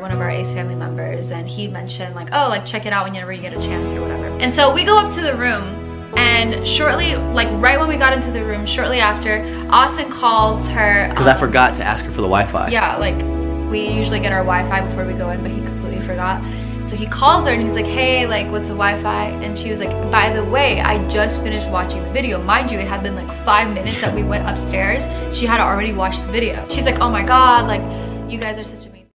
one of our Ace family members, and he mentioned like, oh, like check it out whenever you get a chance or whatever. And so we go up to the room, and shortly, like right when we got into the room, shortly after, Austin calls her. Because I forgot to ask her for the Wi-Fi. Yeah, like we usually get our Wi-Fi before we go in, but he completely forgot. So he calls her and he's like, hey, like what's a Wi-Fi? And she was like, by the way, I just finished watching the video. Mind you, it had been like 5 minutes that we went upstairs. She had already watched the video. She's like, oh my God, like you guys are such amazing.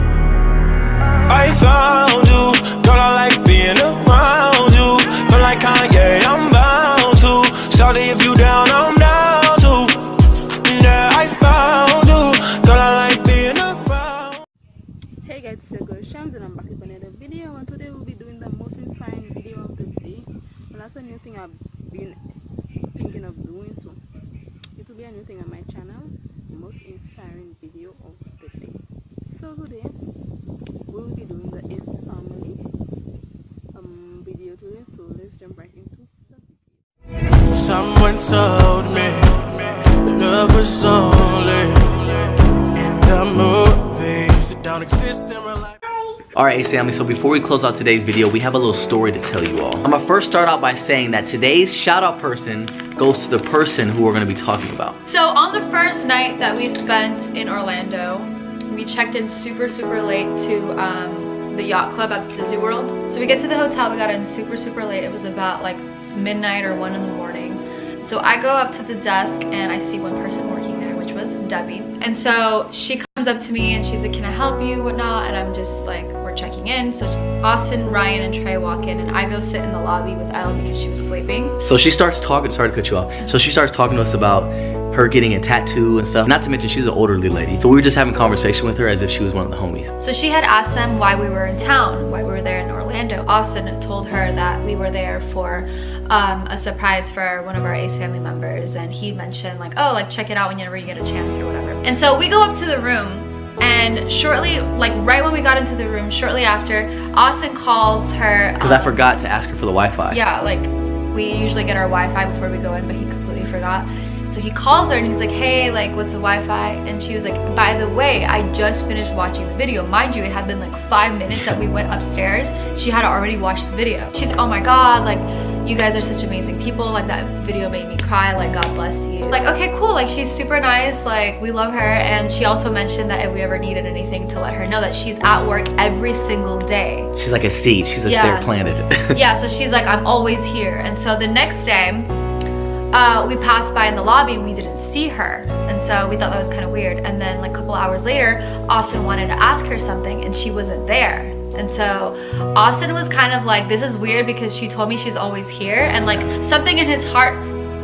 I found you, girl, I like being around you. Feel like Kanye, I'm bound to. Shawty, if you down, I'm down too. Yeah, I found you, girl, I like being around. Hey guys, it's your girl Shams and I'm back with another video, and today we'll be doing the most inspiring video of the day. Well, that's a new thing I've been thinking of doing, so it will be a new thing on my channel, the most inspiring video of the day. So today we'll be doing the Ace family video today, so let's jump right into the video. Someone told me love was only in the movies. It don't exist in real life. Alright, Ace family, so before we close out today's video, we have a little story to tell you all. I'm gonna first start out by saying that today's shout out person goes to the person who we're gonna be talking about. So on the first night that we spent in Orlando, we checked in super late to the yacht club at Disney World. So we get to the hotel, we got in super late. It was about like midnight or 1 in the morning. So I go up to the desk and I see one person working there, which was Debbie. And so she comes up to me and she's like, can I help you, whatnot? And I'm just like, we're checking in. So Austin, Ryan, and Trey walk in and I go sit in the lobby with Elle because she was sleeping. So she starts talking, sorry to cut you off. So she starts talking to us about her getting a tattoo and stuff. Not to mention she's an elderly lady. So we were just having a conversation with her as if she was one of the homies. So she had asked them why we were in town, why we were there in Orlando. Austin had told her that we were there for a surprise for one of our Ace family members, and he mentioned like, oh, like check it out whenever you get a chance or whatever. And so we go up to the room, and shortly, like right when we got into the room, shortly after, Austin calls her. Because I forgot to ask her for the Wi-Fi. Yeah, like we usually get our Wi-Fi before we go in, but he completely forgot. So he calls her and he's like, hey, like what's a Wi-Fi? And she was like, by the way, I just finished watching the video. Mind you, it had been like 5 minutes that we went upstairs. She had already watched the video. She's like, oh my God, like you guys are such amazing people. Like that video made me cry, like God bless you. Like, okay, cool, like she's super nice, like we love her. And she also mentioned that if we ever needed anything to let her know that she's at work every single day. She's like a seed, she's a there planted. Yeah, so she's like, I'm always here. And so the next day, we passed by in the lobby and we didn't see her, and so we thought that was kind of weird. And then like a couple hours later, Austin wanted to ask her something and she wasn't there. And so Austin was kind of like, this is weird because she told me she's always here, and like something in his heart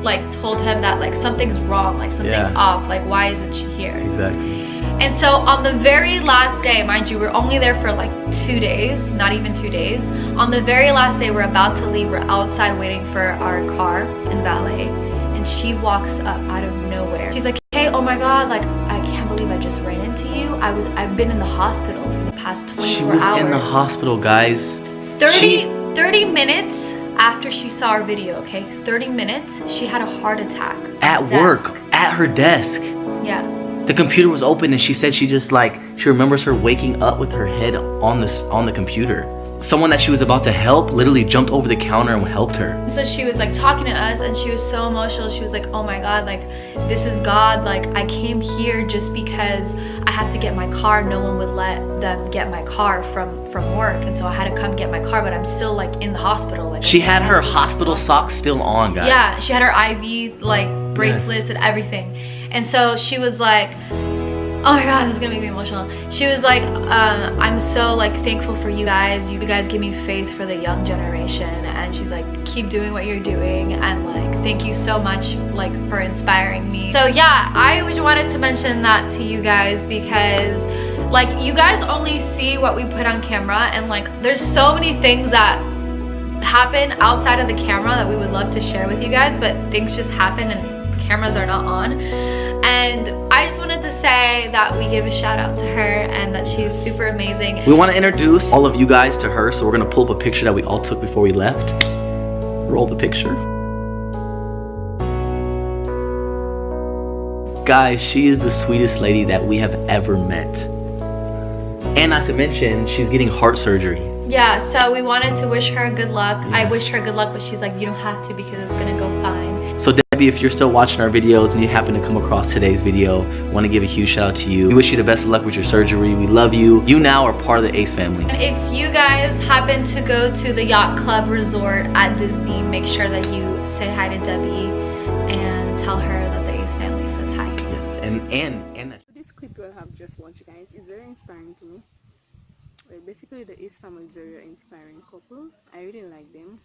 like told him that like something's wrong, like something's off, like why isn't she here? Exactly. And so on the very last day, mind you, we're only there for like 2 days, not even 2 days. On the very last day, we're about to leave, we're outside waiting for our car in valet, and she walks up out of nowhere. She's like, hey, oh my God, like I can't believe I just ran into you. I've been in the hospital for the past 24 hours. She was in the hospital, guys. 30 minutes after she saw our video, okay? 30 minutes, she had a heart attack. At work, at her desk. Yeah. The computer was open and she said she just like, she remembers her waking up with her head on the computer. Someone that she was about to help literally jumped over the counter and helped her. So she was like talking to us and she was so emotional. She was like, oh my God, like this is God. Like I came here just because I have to get my car. No one would let them get my car from work. And so I had to come get my car, but I'm still like in the hospital. Like she had her hospital socks still on, guys. Yeah, she had her IV like bracelets and everything. And so she was like, oh my God, this is gonna make me emotional. She was like, I'm so like thankful for you guys. You guys give me faith for the young generation. And she's like, keep doing what you're doing, and like thank you so much like for inspiring me. So yeah, I just wanted to mention that to you guys because like you guys only see what we put on camera, and like there's so many things that happen outside of the camera that we would love to share with you guys, but things just happen and cameras are not on. And I just wanted to say that we give a shout out to her and that she's super amazing. We want to introduce all of you guys to her, so we're going to pull up a picture that we all took before we left. Roll the picture. Guys, she is the sweetest lady that we have ever met. And not to mention, she's getting heart surgery. Yeah, so we wanted to wish her good luck. I Yes. wished her good luck, but she's like, you don't have to because it's gonna go fine. So Debbie, if you're still watching our videos and you happen to come across today's video, want to give a huge shout out to you. We wish you the best of luck with your surgery. We love you. You now are part of the Ace family. And if you guys happen to go to the Yacht Club Resort at Disney, make sure that you say hi to Debbie and tell her that the Ace family says hi. Yes, and that. This clip you all have just watched, guys, is very inspiring to me. Well, basically, the Ace family is very inspiring couple. I really like them.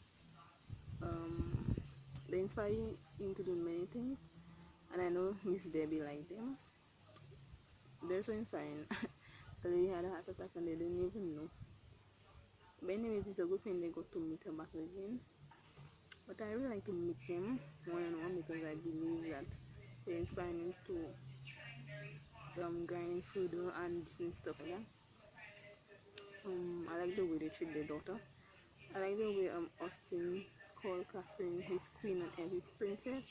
They inspire you to do many things, and I know Miss Debbie like them. They're so inspiring. The lady had a heart attack and they didn't even know. But anyways, it's a good thing they got to meet her back again. But I really like to meet them one-on-one because I believe that they're inspiring me to grinding food and different stuff like that. I like the way they treat their daughter. I like the way Austin called Catherine his queen and Elliot's princess.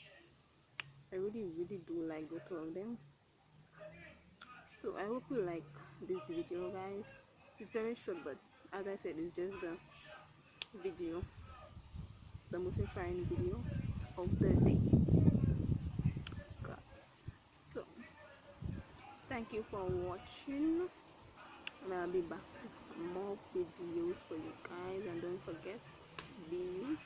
I really do like the two of them. So I hope you like this video, guys. It's very short, but as I said, it's just the video, the most inspiring video of the day, guys. So thank you for watching, and I'll be back with more videos for you guys. And don't forget, be